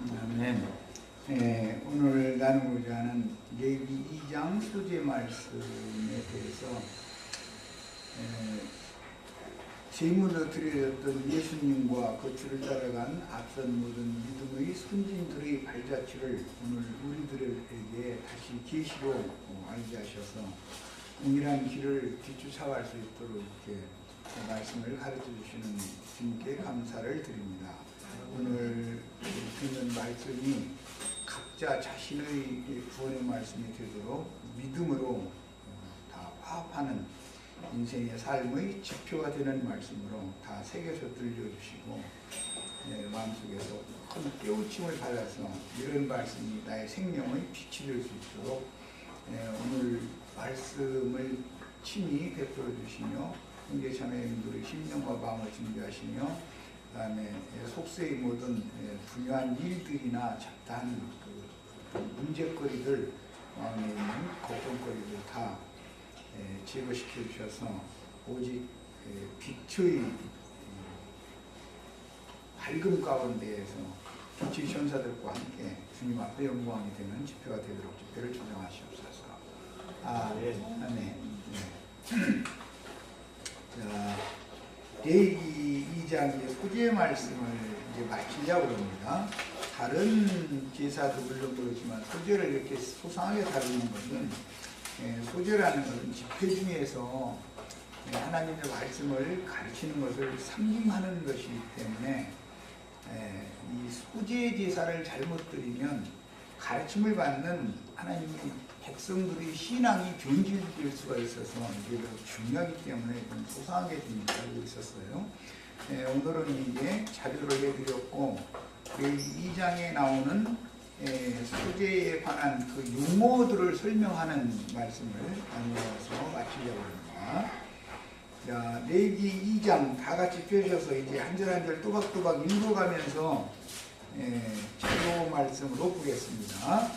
아멘. 오늘 나누고자 하는 레위기 2장 소재 말씀에 대해서 제물로 드려졌던 예수님과 그 줄을 따라간 앞선 모든 믿음의 선진들의 발자취를 오늘 우리들에게 다시 계시로 알게 하셔서 동일한 길을 뒤쫓아갈 수 있도록 이렇게 말씀을 가르쳐 주시는 주님께 감사를 드립니다. 오늘 듣는 말씀이 각자 자신의 구원의 말씀이 되도록 믿음으로 다 화합하는 인생의 삶의 지표가 되는 말씀으로 다 새겨서 들려주시고 마음속에서 큰 깨우침을 받아서 이런 말씀이 나의 생명의 빛이 될 수 있도록 오늘 말씀을 친히 베풀어 주시며 형제 자매님들의 심령과 마음을 준비하시며 그 다음에 속세의 모든 중요한 일들이나 잡다한 그 문제거리들, 마음에 있는 걱정거리들 다 제거시켜 주셔서 오직 빛의 밝음 가운데에서 빛의 천사들과 함께 주님 앞에 영광이 되는 집회가 되도록 집회를 조정하시옵소서. 아멘. 자, 레위기 2장 소재 말씀을 이제 마치려고 합니다. 다른 제사도 물론 그렇지만 소재를 이렇게 소상하게 다루는 것은 소재라는 것은 집회 중에서 하나님의 말씀을 가르치는 것을 상징하는 것이기 때문에 이 소재 제사를 잘못 드리면 가르침을 받는 하나님의 백성들의 신앙이 변질될 수가 있어서 이게 중요하기 때문에 좀 소상하게 좀 알고 있었어요. 오늘은 이제 자료를 해드렸고 그 2장에 나오는 소재에 관한 그 용어들을 설명하는 말씀을 나누어서 마치려고 합니다. 자, 레위기 2장 다 같이 펴셔서 이제 한 절 한 절 또박또박 읽어가면서 자료 말씀으로 보겠습니다.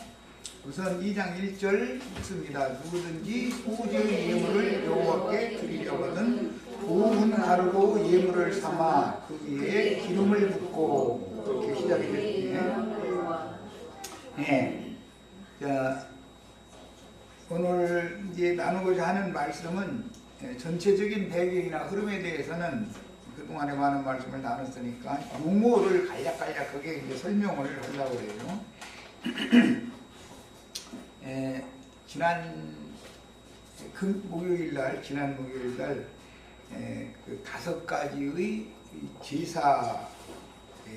우선 2장 1절 읽습니다. 누구든지 소재의 예물을 여호와께 드리려거든 고운 가루로 예물을 삼아 그 위에 기름을 붓고 이렇게 시작이 됐네요. 자, 오늘 이제 나누고자 하는 말씀은 전체적인 배경이나 흐름에 대해서는 그동안에 많은 말씀을 나눴으니까 용어를 간략간략하게 이제 설명을 하려고 해요. 지난 목요일날 그 5가지의 제사에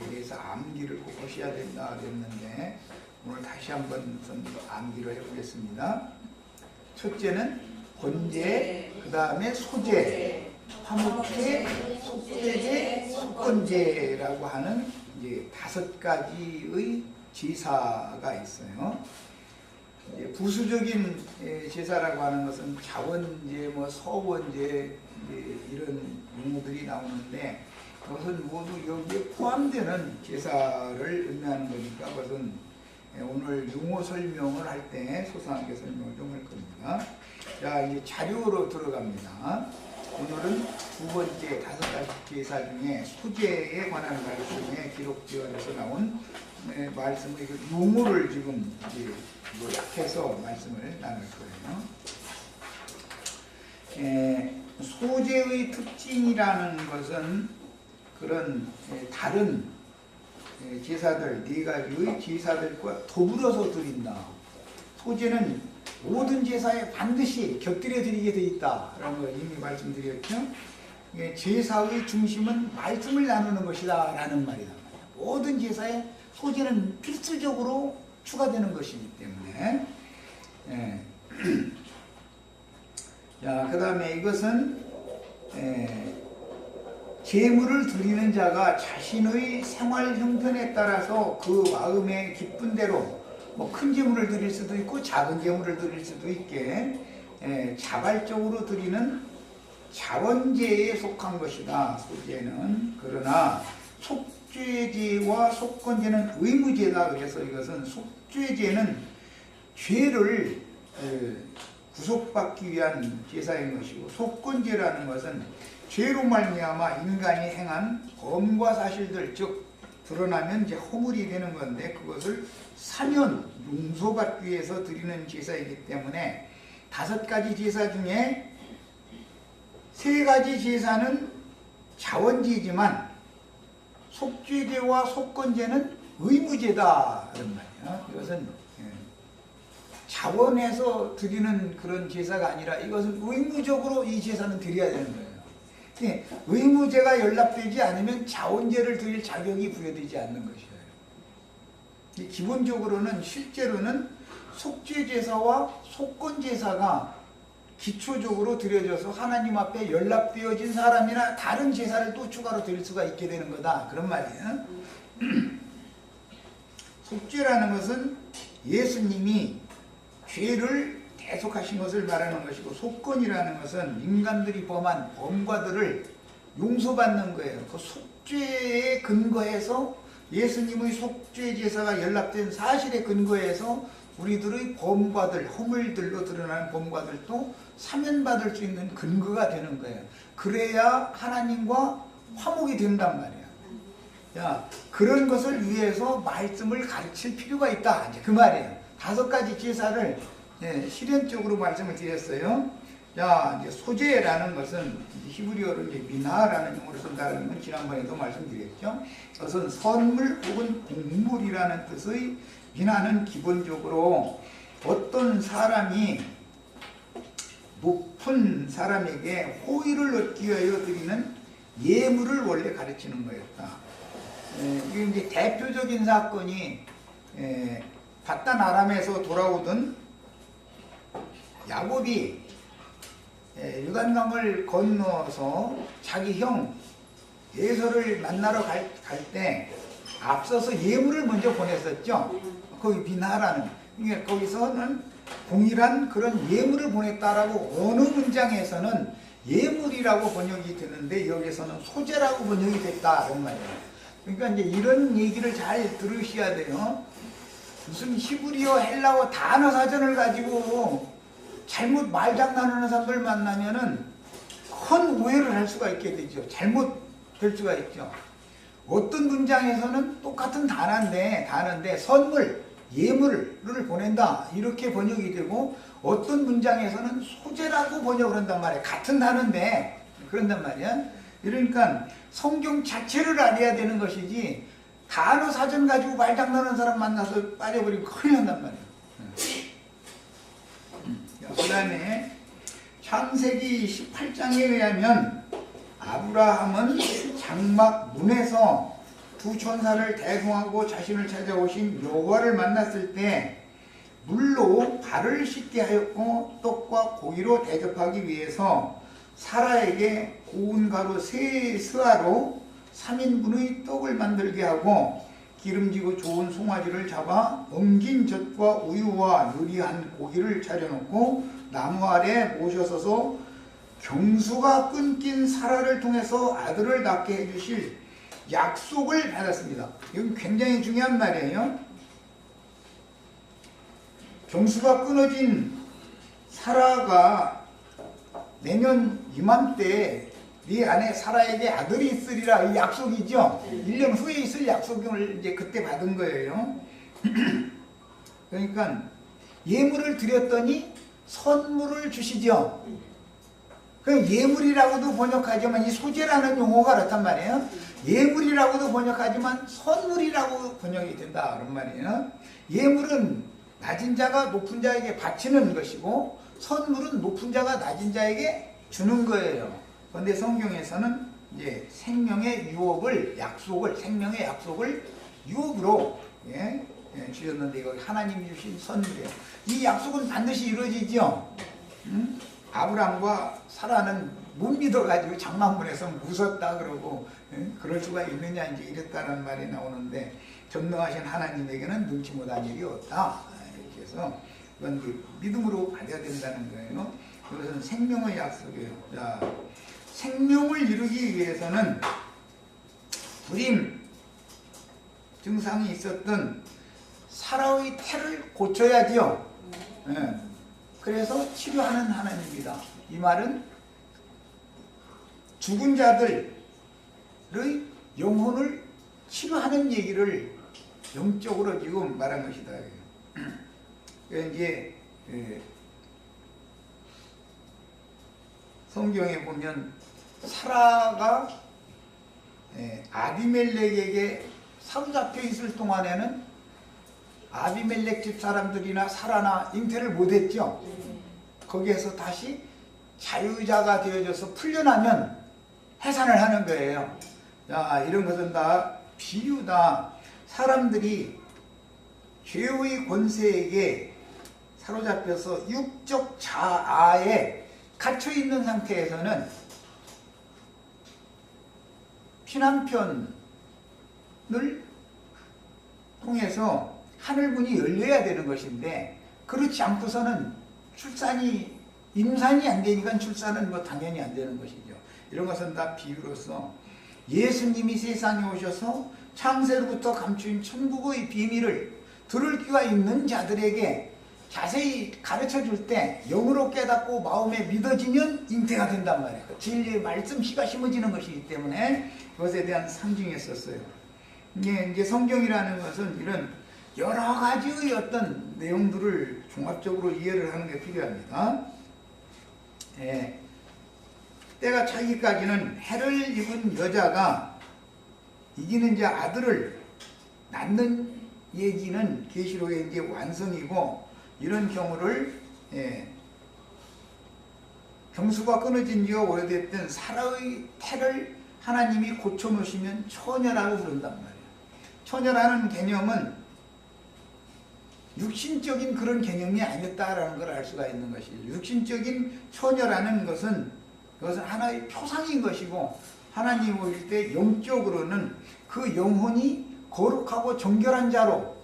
대해서 암기를 꼭 하셔야 된다 그랬는데 오늘 다시 한번 암기를 해보겠습니다. 첫째는 번제, 그 다음에 소제, 화목제, 속제제, 속건제라고 하는 이제 5가지의 제사가 있어요. 부수적인 제사라고 하는 것은 자원제, 서원제 이런 용어들이 나오는데 그것은 모두 여기에 포함되는 제사를 의미하는 거니까 그것은 오늘 용어 설명을 할 때 소상하게 설명을 좀 할 겁니다. 자, 이제 자료로 들어갑니다. 오늘은 두 번째 5가지 제사 중에 소제에 관한 말씀에 기록되어 있어 나온 말씀의 용어를 지금 이제 요약해서 말씀을 나눌 거예요. 소제의 특징이라는 것은 그런 다른 제사들, 4가지의 제사들과 더불어서 드린다. 소제는 모든 제사에 반드시 곁들여 드리게 되어 있다라는 걸 이미 말씀드렸죠. 제사의 중심은 말씀을 나누는 것이다 라는 말이다. 모든 제사에 소제는 필수적으로 추가되는 것이기 때문에 자, 그 다음에 이것은 제물을 드리는 자가 자신의 생활 형편에 따라서 그 마음의 기쁜 대로 큰 제물을 드릴 수도 있고 작은 제물을 드릴 수도 있게 자발적으로 드리는 자원제에 속한 것이다. 소제는. 그러나 속죄제와 속건제는 의무제다. 그래서 이것은 속죄제는 죄를 구속받기 위한 제사인 것이고 속건제라는 것은 죄로 말미암아 인간이 행한 범과 사실들, 즉 드러나면 이제 허물이 되는 건데 그것을 사면 용서받기 위해서 드리는 제사이기 때문에 5가지 제사 중에 3가지 제사는 자원제지만 속죄제와 속건제는 의무제다 이런 말이에요. 이것은 자원해서 드리는 그런 제사가 아니라 이것은 의무적으로 이 제사는 드려야 되는 거예요. 의무제가 연락되지 않으면 자원제를 드릴 자격이 부여되지 않는 것이에요. 기본적으로는 실제로는 속죄제사와 속건제사가 기초적으로 드려져서 하나님 앞에 연락되어진 사람이나 다른 제사를 또 추가로 드릴 수가 있게 되는 거다 그런 말이에요. 속죄라는 것은 예수님이 죄를 대속하신 것을 말하는 것이고 속건이라는 것은 인간들이 범한 범과들을 용서받는 거예요. 그 속죄에 근거해서 예수님의 속죄 제사가 연락된 사실에 근거해서 우리들의 범과들, 허물들로 드러나는 범과들도 사면받을 수 있는 근거가 되는 거예요. 그래야 하나님과 화목이 된단 말이에요. 야, 그런 것을 위해서 말씀을 가르칠 필요가 있다. 이제 그 말이에요. 5가지 제사를 실현적으로 말씀을 드렸어요. 자, 이제 소제라는 것은 히브리어로 이제 미나라는 용어로 쓴다는 건 지난번에도 말씀드렸죠. 그것은 선물 혹은 곡물이라는 뜻의 미나는 기본적으로 어떤 사람이 높은 사람에게 호의를 얻기 위하여 드리는 예물을 원래 가르치는 거였다. 이게 이제 대표적인 사건이 바단 아람에서 돌아오던 야곱이 요단강을 건너서 자기 형 에서를 만나러 갈 때 앞서서 예물을 먼저 보냈었죠. 거기 비나라는 그러니까 거기서는 동일한 그런 예물을 보냈다라고 어느 문장에서는 예물이라고 번역이 되는데 여기서는 소제라고 번역이 됐다 이런 말이에요. 그러니까 이제 이런 얘기를 잘 들으셔야 돼요. 무슨 히브리어 헬라어 단어 사전을 가지고 잘못 말장난하는 사람들 만나면은 큰 오해를 할 수가 있게 되죠. 잘못 될 수가 있죠. 어떤 문장에서는 똑같은 단어인데 선물, 예물을 보낸다 이렇게 번역이 되고 어떤 문장에서는 소제라고 번역을 한단 말이에요. 같은 단어인데 그런단 말이야. 그러니까 성경 자체를 알아야 되는 것이지 단어 사전 가지고 말장난하는 사람 만나서 빠져버리면 큰일 난단 말이에요. 그 다음에 창세기 18장에 의하면 아브라함은 장막 문에서 두 천사를 대동하고 자신을 찾아오신 여호와를 만났을 때 물로 발을 씻게 하였고 떡과 고기로 대접하기 위해서 사라에게 고운 가루 3스아로 3인분의 떡을 만들게 하고 기름지고 좋은 송아지를 잡아 엉긴 젖과 우유와 요리한 고기를 차려놓고 나무 아래 모셔서서 경수가 끊긴 사라를 통해서 아들을 낳게 해주실 약속을 받았습니다. 이건 굉장히 중요한 말이에요. 경수가 끊어진 사라가 내년 이맘때 네 안에 사라에게 아들이 있으리라 이 약속이죠. 1년 후에 있을 약속을 이제 그때 받은 거예요. 그러니까 예물을 드렸더니 선물을 주시죠. 그 예물이라고도 번역하지만 이 소제라는 용어가 그렇단 말이에요. 예물이라고도 번역하지만 선물이라고 번역이 된다 그런 말이에요. 예물은 낮은 자가 높은 자에게 바치는 것이고 선물은 높은 자가 낮은 자에게 주는 거예요. 그런데 성경에서는 이제 생명의 유업을 생명의 약속을 유업으로 주셨는데 이거 하나님이 주신 선물이에요. 이 약속은 반드시 이루어지죠. 아브람과 사라는 못 믿어가지고 장막문에서 무섭다 그러고 그럴 수가 있느냐 이제 이랬다는 말이 나오는데 전능하신 하나님에게는 눈치 못한 일이 없다 이렇게 해서 그건 믿음으로 받아야 된다는 거예요. 이것은 생명의 약속이에요. 자, 생명을 이루기 위해서는 불임 증상이 있었던 사라의 태를 고쳐야지요. 그래서 치료하는 하나님입니다. 이 말은 죽은 자들의 영혼을 치료하는 얘기를 영적으로 지금 말한 것이다. 그러니까 이제 성경에 보면 사라가 아비멜렉에게 사로잡혀 있을 동안에는 아비멜렉 집 사람들이나 사라나 잉태를 못했죠. 거기에서 다시 자유자가 되어져서 풀려나면 해산을 하는 거예요. 자, 이런 것은 다 비유다. 사람들이 죄의 권세에게 사로잡혀서 육적 자아에 갇혀있는 상태에서는 피난편을 통해서 하늘문이 열려야 되는 것인데, 그렇지 않고서는 임산이 안 되니까 출산은 뭐 당연히 안 되는 것이죠. 이런 것은 다 비유로서 예수님이 세상에 오셔서 창세로부터 감추인 천국의 비밀을 들을 귀가 있는 자들에게 자세히 가르쳐 줄 때 영으로 깨닫고 마음에 믿어지면 잉태가 된단 말이에요. 진리의 말씀 씨가 심어지는 것이기 때문에 그것에 대한 상징이었었어요. 이제 성경이라는 것은 이런 여러 가지의 어떤 내용들을 종합적으로 이해를 하는 게 필요합니다. 때가 차기까지는 해를 입은 여자가 이기는 자 아들을 낳는 얘기는 계시록의 이제 완성이고, 이런 경우를 경수가 끊어진 지가 오래됐던 사라의 태를 하나님이 고쳐놓으시면 처녀라고 부른단 말이에요. 처녀라는 개념은 육신적인 그런 개념이 아니었다라는 걸 알 수가 있는 것이죠. 육신적인 처녀라는 것은 그것은 하나의 표상인 것이고, 하나님 오실 때 영적으로는 그 영혼이 거룩하고 정결한 자로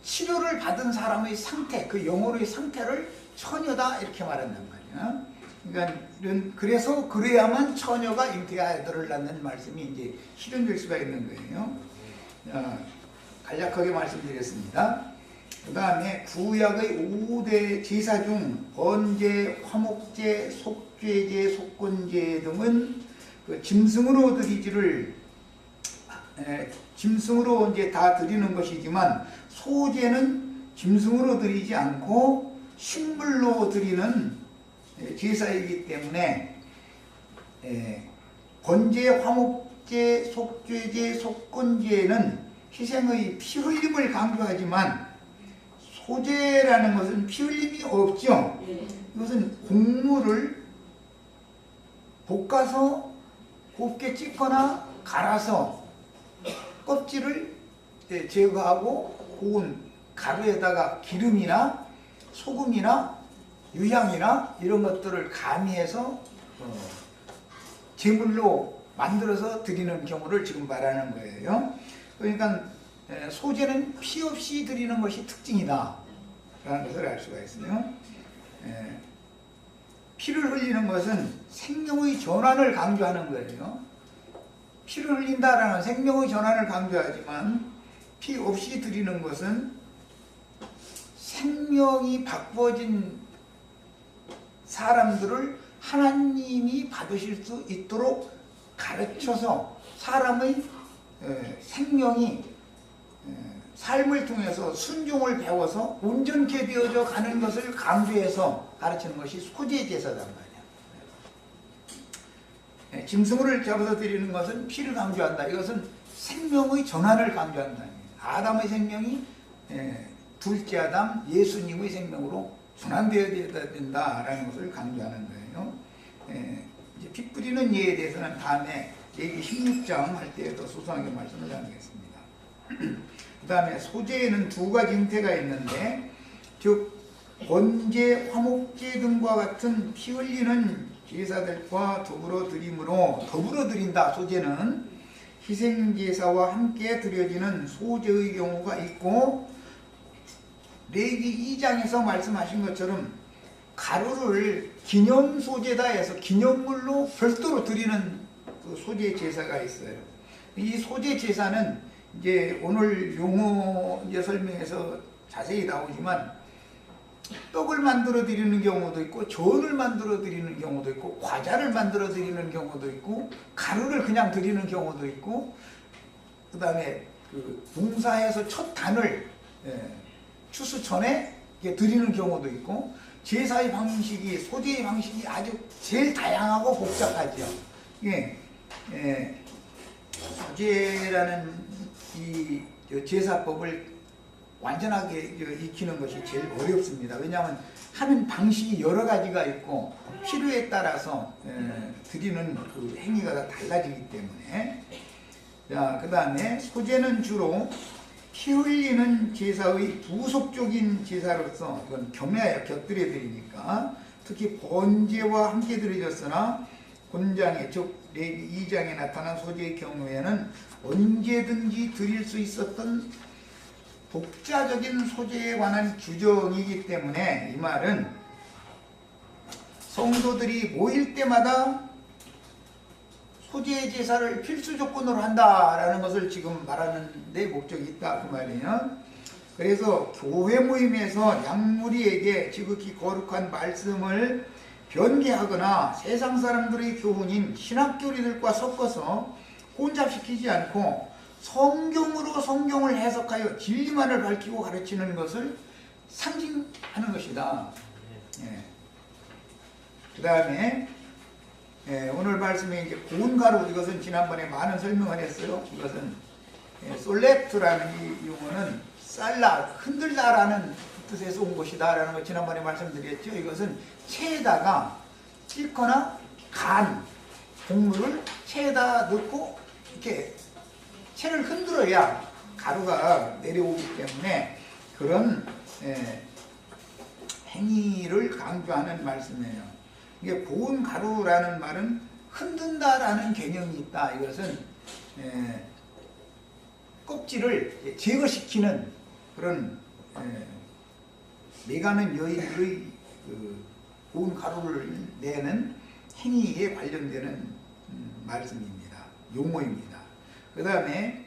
치료를 받은 사람의 상태, 그 영혼의 상태를 처녀다 이렇게 말한단 말이야. 그러니까 그래서 그래야만 처녀가 잉태의 아들을 낳는 말씀이 이제 실현될 수가 있는 거예요. 간략하게 말씀드렸습니다. 그 다음에 구약의 5대 제사 중 번제, 화목제, 속죄제, 속건제 등은 그 짐승으로 짐승으로 이제 다 드리는 것이지만, 소제는 짐승으로 드리지 않고 식물로 드리는 제사이기 때문에 번제, 화목제, 속죄제, 속건제는 희생의 피 흘림을 강조하지만, 소제라는 것은 피 흘림이 없죠. 이것은 곡물을 볶아서 곱게 찢거나 갈아서 껍질을 제거하고 고운 가루에다가 기름이나 소금이나 유향이나 이런 것들을 가미해서 제물로 만들어서 드리는 경우를 지금 말하는 거예요. 그러니까 소제는 피 없이 드리는 것이 특징이다 라는 것을 알 수가 있어요. 피를 흘리는 것은 생명의 전환을 강조하는 거예요. 피를 흘린다라는 생명의 전환을 강조하지만, 피 없이 드리는 것은 생명이 바꿔진 사람들을 하나님이 받으실 수 있도록 가르쳐서 사람의 생명이 삶을 통해서 순종을 배워서 온전케 되어져 가는 것을 강조해서 가르치는 것이 소제 제사단 말이야. 짐승을 잡아서 드리는 것은 피를 강조한다. 이것은 생명의 전환을 강조한다. 아담의 생명이 둘째 아담 예수님의 생명으로 전환되어야 된다라는 것을 강조하는 거예요. 이제 피 뿌리는 예에 대해서는 다음에 얘기 16장 할 때 더 소소하게 말씀을 나누겠습니다. 그 다음에 소제에는 두 가지 형태가 있는데, 즉 번제, 화목제 등과 같은 피 흘리는 제사들과 더불어 드림으로, 더불어 드린다 소제는 희생제사와 함께 드려지는 소제의 경우가 있고, 레위기 2장에서 말씀하신 것처럼 가루를 기념소제다 해서 기념물로 별도로 드리는 그 소제 제사가 있어요. 이 소제 제사는 이제 오늘 용어 설명에서 자세히 나오지만, 떡을 만들어 드리는 경우도 있고, 전을 만들어 드리는 경우도 있고, 과자를 만들어 드리는 경우도 있고, 가루를 그냥 드리는 경우도 있고, 그 다음에 그 봉사에서 첫 단을 추수천에 드리는 경우도 있고, 제사의 방식이, 소제의 방식이 아주 제일 다양하고 복잡하죠. 소제라는 이 제사법을 완전하게 익히는 것이 제일 어렵습니다. 왜냐하면 하는 방식이 여러 가지가 있고 필요에 따라서 드리는 그 행위가 다 달라지기 때문에. 자, 그 다음에 소제는 주로 피 흘리는 제사의 부속적인 제사로서, 그건 겸하여 곁들여 드리니까, 특히 번제와 함께 드려졌으나 곤장에, 즉 레위 2장에 나타난 소제의 경우에는 언제든지 드릴 수 있었던 독자적인 소제에 관한 규정이기 때문에, 이 말은 성도들이 모일 때마다 소제 제사를 필수 조건으로 한다라는 것을 지금 말하는 데 목적이 있다, 그 말이에요. 그래서 교회 모임에서 양무리에게 지극히 거룩한 말씀을 변개하거나 세상 사람들의 교훈인 신학교리들과 섞어서 혼잡시키지 않고 성경으로 성경을 해석하여 진리만을 밝히고 가르치는 것을 상징하는 것이다. 그 다음에 오늘 말씀에 이제 고운 가루, 이것은 지난번에 많은 설명을 했어요. 이것은 솔레트라는 이 용어는 쌀라, 흔들다라는 뜻에서 온 것이다 라는 거 지난번에 말씀드렸죠. 이것은 체에다가 찔거나 간 곡물을 체에다 넣고 이렇게 체를 흔들어야 가루가 내려오기 때문에 그런 행위를 강조하는 말씀이에요. 이게 고운 가루라는 말은 흔든다라는 개념이 있다. 이것은 껍질을 제거시키는 그런 매가는 여인들의 그 고운 가루를 내는 행위에 관련되는 말씀입니다. 용어입니다. 그 다음에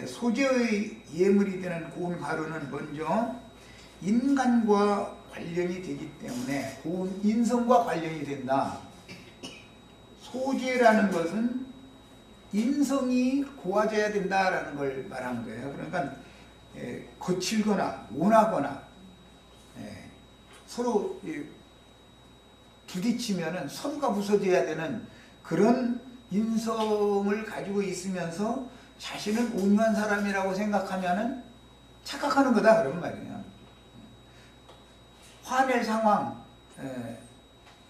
소제의 예물이 되는 고운 가루는 먼저 인간과 관련이 되기 때문에 고운 인성과 관련이 된다. 소제라는 것은 인성이 고와져야 된다라는 걸 말한 거예요. 그러니까 거칠거나 온하거나 서로 부딪히면은 서로가 부서져야 되는 그런 인성을 가지고 있으면서 자신은 온유한 사람이라고 생각하면은 착각하는 거다, 그런 말이에요. 화낼 상황,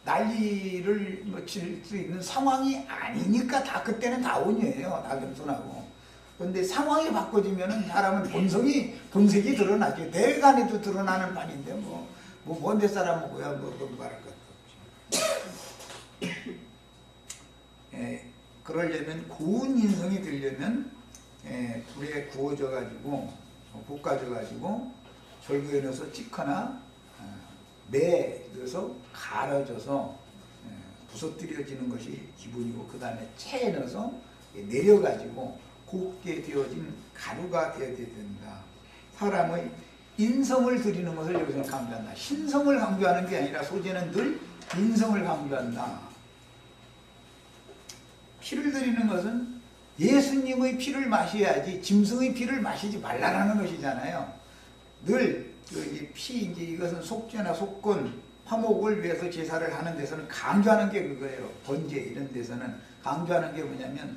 난리를 칠 수 있는 상황이 아니니까 다 그때는 다 온유해요. 다 겸손하고. 그런데 상황이 바꿔지면은 사람은 본색이 드러나죠. 내간에도 드러나는 판인데 먼데 사람은 뭐야, 말할 것도 없죠. 그러려면 고운 인성이 되려면 불에 구워져 가지고 볶아져 가지고 절구에 넣어서 찌거나 매어서 갈아져서 부서뜨려지는 것이 기본이고, 그 다음에 체에 넣어서 내려가지고 곱게 되어진 가루가 되어야 된다. 사람의 인성을 드리는 것을 여기서 강조한다. 신성을 강조하는 게 아니라 소제는 늘 인성을 강조한다. 피를 드리는 것은 예수님의 피를 마셔야지 짐승의 피를 마시지 말라라는 것이잖아요. 늘 이제 이것은 속죄나 속건, 화목을 위해서 제사를 하는 데서는 강조하는 게 그거예요. 번제 이런 데서는 강조하는 게 뭐냐면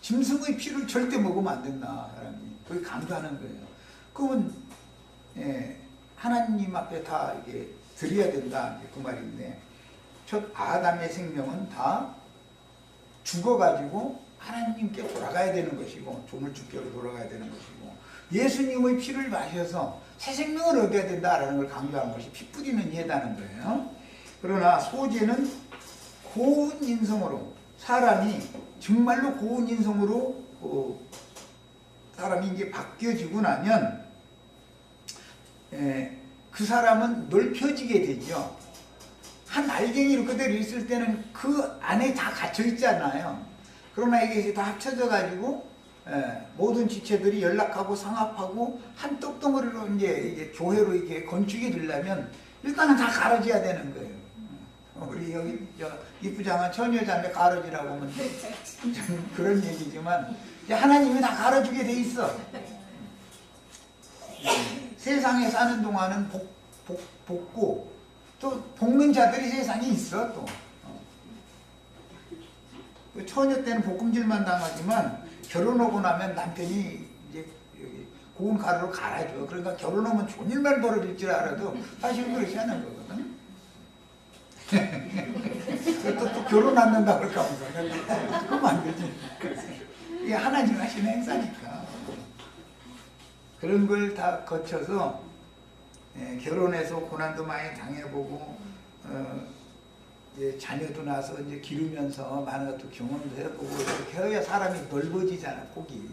짐승의 피를 절대 먹으면 안 된다, 사람이. 그게 강조하는 거예요. 그러면 하나님 앞에 다 이게 드려야 된다, 그 말인데, 첫 아담의 생명은 다 죽어가지고 하나님께 돌아가야 되는 것이고, 조물주께로 돌아가야 되는 것이고, 예수님의 피를 마셔서 새 생명을 얻어야 된다라는 걸 강조하는 것이 피 뿌리는 예다는 거예요. 그러나 소제는 고운 인성으로, 사람이 정말로 고운 인성으로 사람이 이제 바뀌어지고 나면 그 사람은 넓혀지게 되죠. 한 알갱이로 그대로 있을 때는 그 안에 다 갇혀 있잖아요. 그러나 이게 다 합쳐져 가지고 모든 지체들이 연락하고 상합하고 한 떡덩어리로 이제 교회로 이게 건축이 되려면 일단은 다 갈아져야 되는 거예요. 우리 여기 이쁘장한 처녀자매 가르치라고 하면 그런 얘기지만 이제 하나님이 다 가르치게 돼 있어. 세상에 사는 동안은 볶고 또 볶는 자들이 세상에 있어 또. 처녀 때는 볶음질만 당하지만 결혼하고 나면 남편이 이제 고운 가루로 갈아줘. 그러니까 결혼하면 존일만 벌어질 줄 알아도 사실 그렇지 않은 거거든. 또 결혼 안 된다고 그럴까 보다. 그러면 안 되지. 이게 하나님 하시는 행사니까. 그런 걸 다 거쳐서 결혼해서 고난도 많이 당해보고 이제 자녀도 나서 이제 기르면서 많은 것도 경험도 해보고 이렇게 해야 사람이 넓어지잖아, 폭이.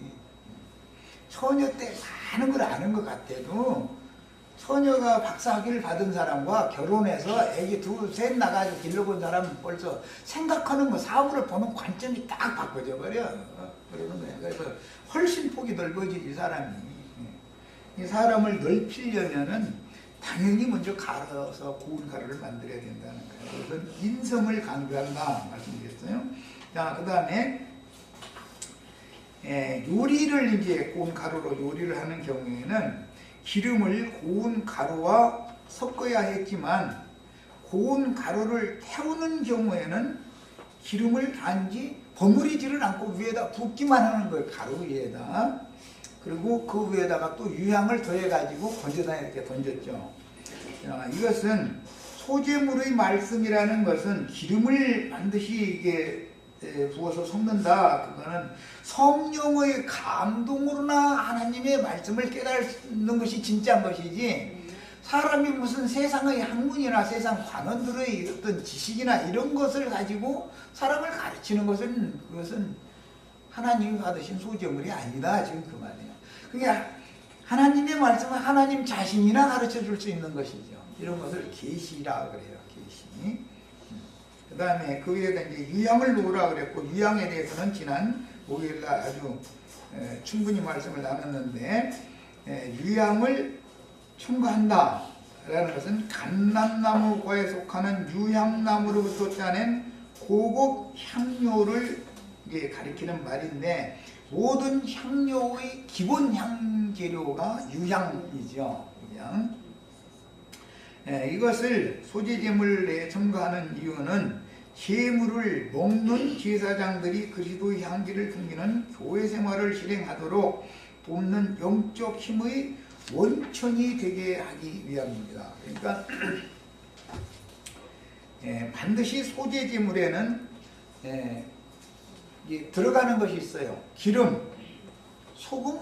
처녀 때 많은 걸 아는 것 같아도 처녀가 박사학위를 받은 사람과 결혼해서 애기 둘, 셋 나가지고 길러본 사람은 벌써 생각하는 거, 사고를 보는 관점이 딱 바꿔져 버려. 그러는 거야. 그래서 훨씬 폭이 넓어지지, 사람이. 이 사람을 넓히려면은 당연히 먼저 갈아서 고운 가루를 만들어야 된다는 거예요. 그래서 인성을 강조한다 말씀드렸어요. 자, 그 다음에 요리를 이제 고운 가루로 요리를 하는 경우에는 기름을 고운 가루와 섞어야 했지만 고운 가루를 태우는 경우에는 기름을 단지 버무리지를 않고 위에다 붓기만 하는 거예요. 가루 위에다. 그리고 그 위에다가 또 유향을 더해가지고 건져다 이렇게 던졌죠. 이것은 소재물의 말씀이라는 것은 기름을 반드시 이게 부어서 섞는다. 그거는 성령의 감동으로나 하나님의 말씀을 깨닫는 것이 진짜인 것이지, 사람이 무슨 세상의 학문이나 세상 관원들의 어떤 지식이나 이런 것을 가지고 사람을 가르치는 것은 그것은 하나님이 받으신 소재물이 아니다. 지금 그 말이에요. 그게 하나님의 말씀은 하나님 자신이나 가르쳐 줄 수 있는 것이죠. 이런 것을 계시라 그래요. 계시. 그 다음에 그 위에다 이제 유향을 놓으라 그랬고, 유향에 대해서는 지난 목요일날 아주 충분히 말씀을 나눴는데, 유향을 첨가한다 라는 것은 감람나무과에 속하는 유향나무로부터 따낸 고급 향료를 이게 가리키는 말인데, 모든 향료의 기본 향재료가 유향이죠. 유향. 이것을 소재제물에 첨가하는 이유는 제물을 먹는 제사장들이 그리스도의 향기를 풍기는 교회 생활을 실행하도록 돕는 영적 힘의 원천이 되게 하기 위함입니다. 그러니까 반드시 소재제물에는 들어가는 것이 있어요. 기름, 소금,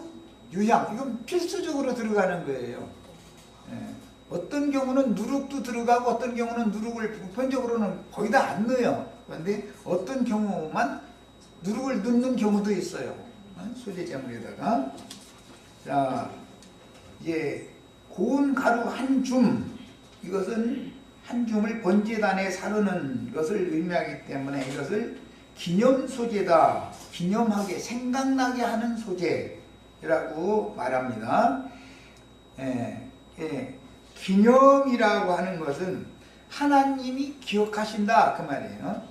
유향, 이건 필수적으로 들어가는 거예요. 어떤 경우는 누룩도 들어가고 어떤 경우는 누룩을 보편적으로는 거의 다 안 넣어요. 그런데 어떤 경우만 누룩을 넣는 경우도 있어요. 소재제물에다가. 자, 이제 고운 가루 한 줌, 이것은 한 줌을 번제단에 사르는 것을 의미하기 때문에 이것을 기념 소재다. 기념하게, 생각나게 하는 소재라고 말합니다. 기념이라고 하는 것은 하나님이 기억하신다 그 말이에요.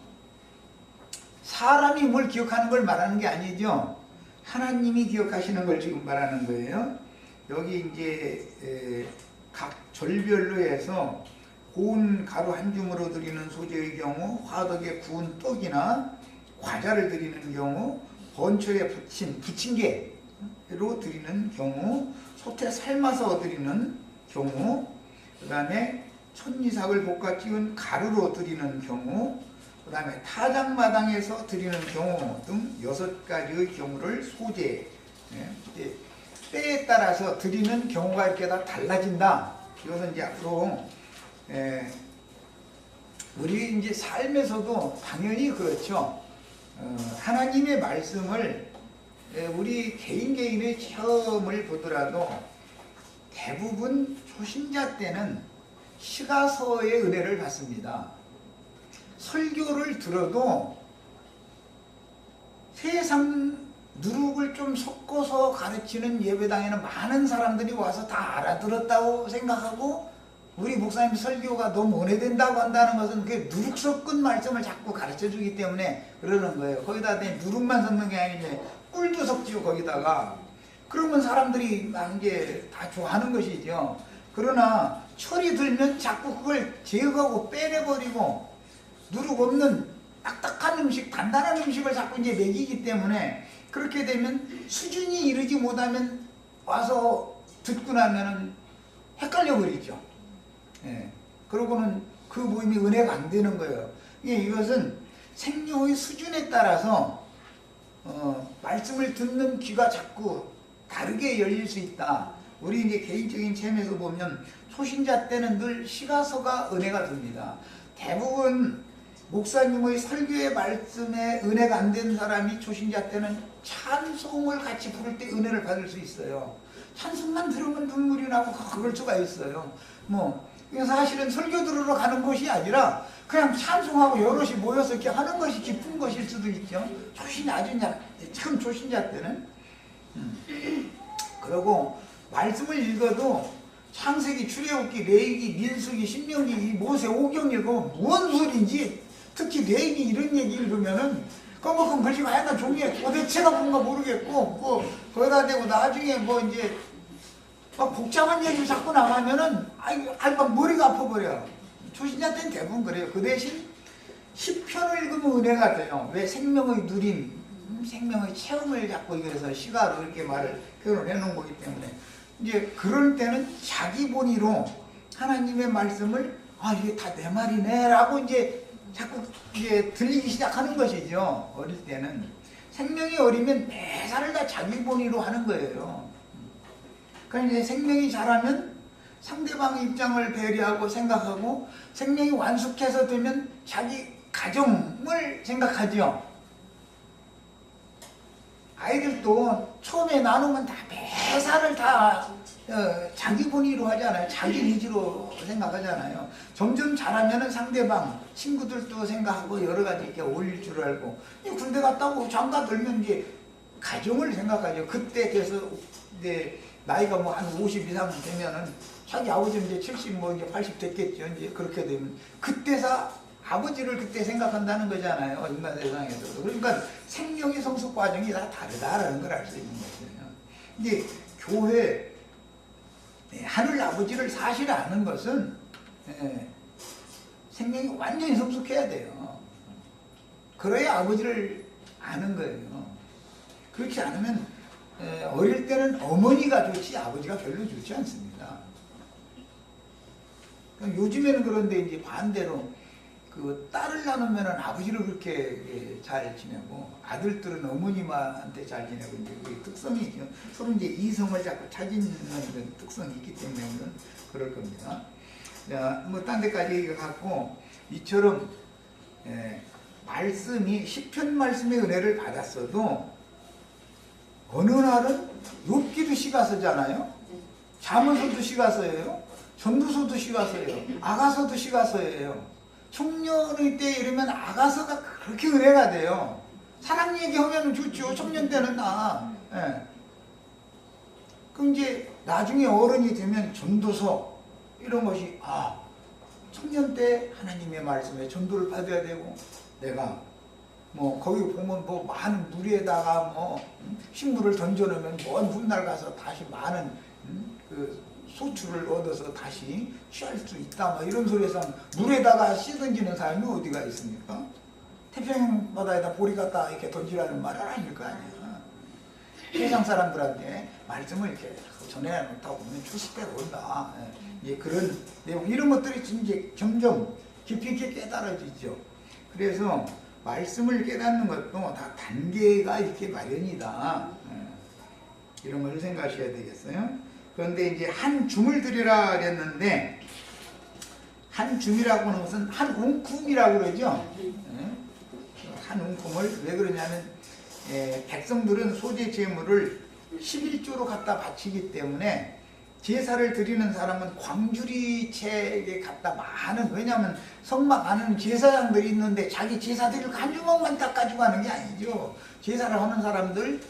사람이 뭘 기억하는 걸 말하는 게 아니죠. 하나님이 기억하시는 걸 지금 말하는 거예요. 여기 이제 각 절별로 해서 고운 가루 한 줌으로 드리는 소재의 경우, 화덕에 구운 떡이나 과자를 드리는 경우, 번초에 부침개로 드리는 경우, 솥에 삶아서 드리는 경우, 그 다음에 천리삭을 볶아 찌운 가루로 드리는 경우, 그 다음에 타작마당에서 드리는 경우 등 6가지의 경우를 소재, 때에 따라서 드리는 경우가 이렇게 다 달라진다. 이것은 이제 앞으로 우리 이제 삶에서도 당연히 그렇죠. 하나님의 말씀을 우리 개인의 체험을 보더라도 대부분 초신자 때는 시가서의 은혜를 받습니다. 설교를 들어도 세상 누룩을 좀 섞어서 가르치는 예배당에는 많은 사람들이 와서 다 알아들었다고 생각하고 우리 목사님 설교가 너무 은혜된다고 한다는 것은 그 누룩 섞은 말씀을 자꾸 가르쳐 주기 때문에 그러는 거예요. 거기다 누룩만 섞는 게 아니라 꿀도 섞지요, 거기다가. 그러면 사람들이 막 이제 다 좋아하는 것이죠. 그러나 철이 들면 자꾸 그걸 제거하고 빼내버리고 누룩 없는 딱딱한 음식, 단단한 음식을 자꾸 이제 먹이기 때문에 그렇게 되면 수준이 이르지 못하면 와서 듣고 나면은 헷갈려 버리죠. 예. 그러고는 그 모임이 은혜가 안 되는 거예요. 이것은 생명의 수준에 따라서 말씀을 듣는 귀가 자꾸 다르게 열릴 수 있다. 우리 이제 개인적인 체험에서 보면 초신자 때는 늘 시가서가 은혜가 됩니다. 대부분 목사님의 설교의 말씀에 은혜가 안 된 사람이 초신자 때는 찬송을 같이 부를 때 은혜를 받을 수 있어요. 찬송만 들으면 눈물이 나고 그럴 수가 있어요. 사실은 설교 들으러 가는 것이 아니라 그냥 찬송하고 여럿이 모여서 이렇게 하는 것이 기쁜 것일 수도 있죠. 처음 초신자 때는. 그리고 말씀을 읽어도 창세기, 출애굽기, 레위기, 민수기, 신명기, 이 모세 오경 읽으면 무슨 소리인지, 특히 레위기 이런 얘기 읽으면은 껌껌 글씨가 하얀 종이에 도대체가 뭔가 모르겠고, 거기다 대고 나중에 이제 막 복잡한 얘기를 자꾸 나가면은 막 머리가 아파버려. 초신자 때는 대부분 그래요. 그 대신 시편을 읽으면 은혜가 돼요. 왜? 생명의 누림, 생명의 체험을 자꾸 이래서 시가로 이렇게 말을 표현을 해놓은 거기 때문에 이제 그럴 때는 자기 본의로 하나님의 말씀을 이게 다 내 말이네 라고 이제 자꾸 이제 들리기 시작하는 것이죠. 어릴 때는. 생명이 어리면 매사를 다 자기 본의로 하는 거예요. 그러니까 이제 생명이 자라면 상대방의 입장을 배려하고 생각하고, 생명이 완숙해서 되면 자기 가정을 생각하죠. 아이들도 처음에 나누면 다 매사를 다 자기 본의로 하잖아요. 자기 의지로 생각하잖아요. 점점 자라면은 상대방, 친구들도 생각하고 여러 가지 이렇게 어울릴 줄 알고, 군대 갔다 오고 장가 들면 이제 가정을 생각하죠. 그때 돼서 이제 나이가 한 50 이상 되면은 자기 아버지는 이제 70, 이제 80 됐겠죠. 이제 그렇게 되면 그때서 아버지를 그때 생각한다는 거잖아요. 인간 세상에서도. 그러니까 생명의 성숙 과정이 다 다르다라는 걸 알 수 있는 거죠. 이제 교회 하늘 아버지를 사실 아는 것은 생명이 완전히 성숙해야 돼요. 그래야 아버지를 아는 거예요. 그렇지 않으면 어릴 때는 어머니가 좋지 아버지가 별로 좋지 않습니다. 요즘에는 그런데 이제 반대로 딸을 낳으면 아버지를 그렇게 잘 지내고, 아들들은 어머님한테 잘 지내고, 이제 그게 특성이죠. 서로 이제 이성을 자꾸 찾는 특성이 있기 때문에 그럴 겁니다. 자, 딴 데까지 얘기가 갔고, 이처럼 말씀이 시편 말씀의 은혜를 받았어도 어느 날은 욥기도 시가서잖아요. 잠언서도 시가서예요. 전도서도 시가서예요. 아가서도 시가서예요. 청년의 때 이러면 아가서가 그렇게 은혜가 돼요. 사랑 얘기하면 좋죠. 청년 때는 그럼 이제 나중에 어른이 되면 전도서 이런 것이 청년 때 하나님의 말씀에 전도를 받아야 되고, 내가 거기 보면 많은 물에다가 식물을 던져놓으면 먼 훗날 가서 다시 많은 소출을 얻어서 다시 취할 수 있다, 이런 소리에서 물에다가 씨 던지는 사람이 어디가 있습니까? 태평양 바다에다 보리 갖다 이렇게 던지라는 말은 아닐 거 아니야. 세상 사람들한테 말씀을 이렇게 전해놓다 보면 출시대가 온다. 이제 그런 내용, 이런 것들이 이제 점점 깊이 있게 깨달아지죠. 그래서 말씀을 깨닫는 것도 다 단계가 이렇게 마련이다. 이런 걸 생각하셔야 되겠어요. 그런데 이제 한 줌을 드리라 그랬는데, 한 줌이라고 하는 것은 한 웅큼이라고 그러죠. 한 웅큼을 왜 그러냐면 백성들은 소재 제물을 11조로 갖다 바치기 때문에 제사를 드리는 사람은 광주리채에 갖다 많은, 왜냐하면 성막 안에는 제사장들이 있는데 자기 제사 드릴 한 주먹만 딱 가지고 가는 게 아니죠. 제사를 하는 사람들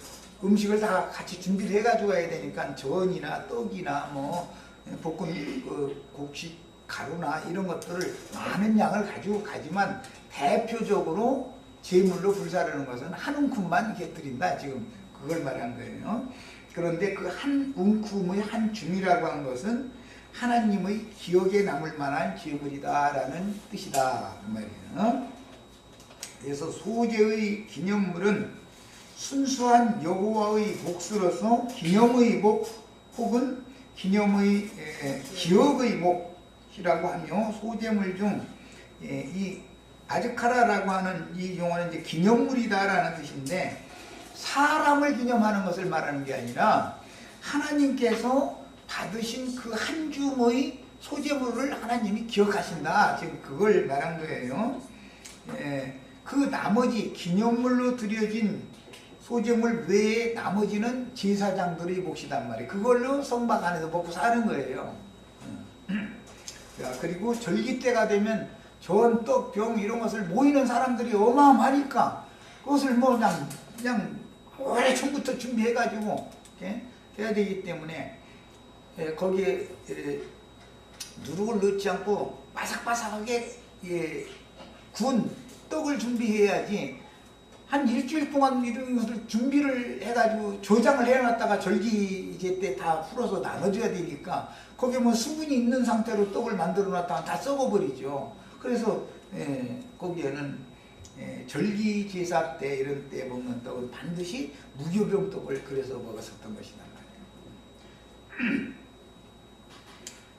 음식을 다 같이 준비를 해가지고 가야 되니까 전이나 떡이나 볶은 곡식 가루나 이런 것들을 많은 양을 가지고 가지만 대표적으로 제물로 불사르는 것은 한 움큼만 이렇게 드린다. 지금 그걸 말한 거예요. 그런데 그 한 움큼의 한 줌이라고 한 것은 하나님의 기억에 남을 만한 제물이다라는 뜻이다. 그 말이에요. 그래서 소제의 기념물은 순수한 여호와의 몫으로서 기념의 목 혹은 기념의 기억의 몫이라고 하며 소제물 중 이 아즈카라라고 하는 이 용어는 이제 기념물이다라는 뜻인데 사람을 기념하는 것을 말하는 게 아니라 하나님께서 받으신 그 한 줌의 소제물을 하나님이 기억하신다. 지금 그걸 말한 거예요. 그 나머지 기념물로 드려진 소제물 외에 나머지는 제사장들의 몫이단 말이에요. 그걸로 성막 안에서 먹고 사는 거예요. 자, 그리고 절기 때가 되면 전, 떡, 병 이런 것을 모이는 사람들이 어마어마하니까 그것을 뭐 그냥 오래 전부터 준비해가지고 해야 되기 때문에 거기에 누룩을 넣지 않고 바삭바삭하게 구운 떡을 준비해야지 한 일주일 동안 이런 것을 준비를 해가지고 저장을 해놨다가 절기 이제 때 다 풀어서 나눠줘야 되니까 거기에 뭐 수분이 있는 상태로 떡을 만들어 놨다가 다 썩어버리죠. 그래서 거기에는 절기 제사 때 이런 때 먹는 떡은 반드시 무교병 떡을 그래서 먹었었던 것이란 말이에요.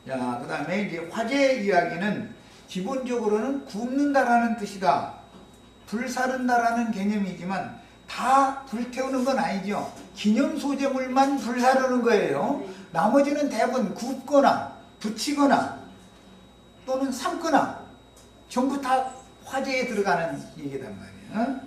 자, 그 다음에 이제 화제 이야기는 기본적으로는 굽는다라는 뜻이다. 불사른다라는 개념이지만 다 불태우는 건 아니죠. 기념 소재물만 불사르는 거예요. 나머지는 대부분 굽거나 붙이거나 또는 삶거나 전부 다 화제에 들어가는 얘기단 말이에요.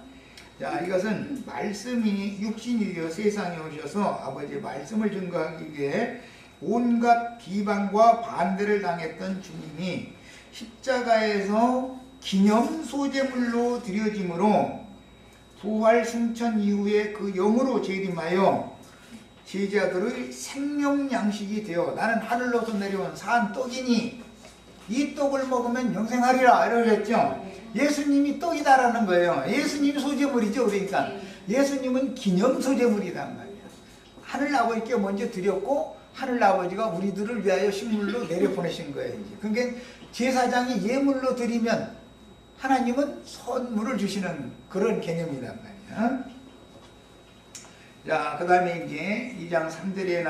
자, 이것은 말씀이 육신이 되어 세상에 오셔서 아버지의 말씀을 증거하기 위해 온갖 비방과 반대를 당했던 주님이 십자가에서 기념 소제물로 드려짐으로 부활 승천 이후에 그 영으로 재림하여 제자들의 생명 양식이 되어 나는 하늘로서 내려온 산 떡이니 이 떡을 먹으면 영생하리라 이러셨죠. 예수님이 떡이다라는 거예요. 예수님이 소제물이죠. 그러니까 예수님은 기념 소제물이란 말이에요. 하늘 아버지께 먼저 드렸고 하늘 아버지가 우리들을 위하여 식물로 내려보내신 거예요. 그러니까 제사장이 예물로 드리면 하나님은 선물을 주시는 그런 개념이란 말이에요. 자, 그 다음에 이제 2장 3절에